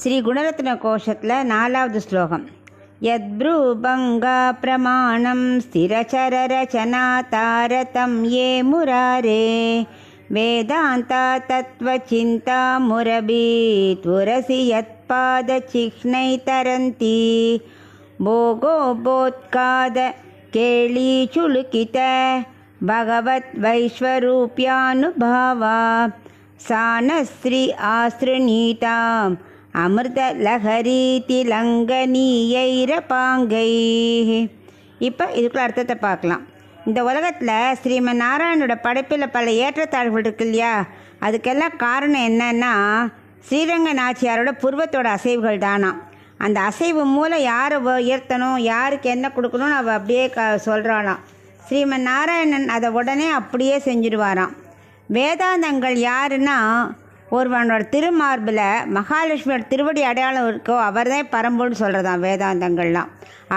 ஸ்ரீ குணரத்ன கோஷத்தில் 4வது ஸ்லோகம். யத்ப்ரூபங்கா பிரமாணம் ஸ்திரச்சரரச்சனா தாரதம் ஏ முராரே வேதாந்தா தத்வசிந்தா முரபீத்வரசி யத்பாத சிஹ்னை தரந்தி போகோ போத்காத கேளி சுலுகித பகவத் வைஸ்வரூப்யானுபாவா சானஸ்ரீ ஆஸ்ருநீதாம் அமிர்த லஹரீதி லங்கனீயைரபாங்கை. இப்போ இதுக்குள்ள அர்த்தத்தை பார்க்கலாம். இந்த உலகத்தில் ஸ்ரீமன் நாராயணனோட படைப்பில் பல ஏற்றத்தாழ்வுகள் இருக்கு இல்லையா, அதுக்கெல்லாம் காரணம் என்னன்னா ஸ்ரீரங்க நாச்சியாரோட புருவத்தோட அசைவுகள் தானா. அந்த அசைவு மூலம் யாரை உயர்த்தணும், யாருக்கு என்ன கொடுக்கணும்னு அவள் அப்படியே சொல்கிறாளாம். ஸ்ரீமன் நாராயணன் அதை உடனே அப்படியே செஞ்சுடுவாராம். வேதாந்தங்கள் யாருன்னா, ஒருவனோட திருமார்பில் மகாலட்சுமியோட திருவடி அடையாளம் இருக்கோ அவர் தான் பரம்புன்னு சொல்கிறதான் வேதாந்தங்கள்லாம்.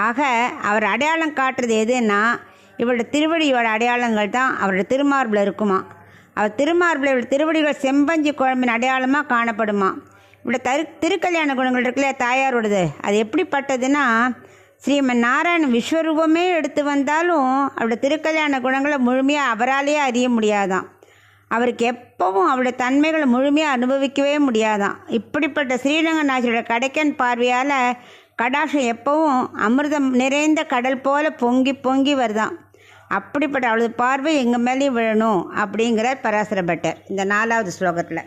ஆக அவர் அடையாளம் காட்டுறது எதுன்னா இவரோட திருவடியோட அடையாளங்கள் தான் அவரோட திருமார்பில் இருக்குமா. அவர் திருமார்பில் இவரோட திருவடிகள் செம்பஞ்சி குழம்பின் அடையாளமாக காணப்படுமா. இவரோட திருக்கல்யாண குணங்கள் இருக்குல்ல தாயாரோடது, அது எப்படிப்பட்டதுன்னா ஸ்ரீமன் நாராயணன் விஸ்வரூபமே எடுத்து வந்தாலும் அவரோட திருக்கல்யாண குணங்களை முழுமையாக அவராலேயே அறிய முடியாதான். அவருக்கு எப்பவும் அவருடைய தன்மைகளை முழுமையாக அனுபவிக்கவே முடியாதான். இப்படிப்பட்ட ஸ்ரீரங்க நாச்சியோட கடைக்கன் பார்வையால் கடாஷம் எப்பவும் அமிர்தம் நிறைந்த கடல் போல பொங்கி பொங்கி வருதான். அப்படிப்பட்ட அவளது பார்வை எங்கள் மேலேயும் விழணும் அப்படிங்கிறார் பராசர பட்டர் இந்த 4வது ஸ்லோகத்தில்.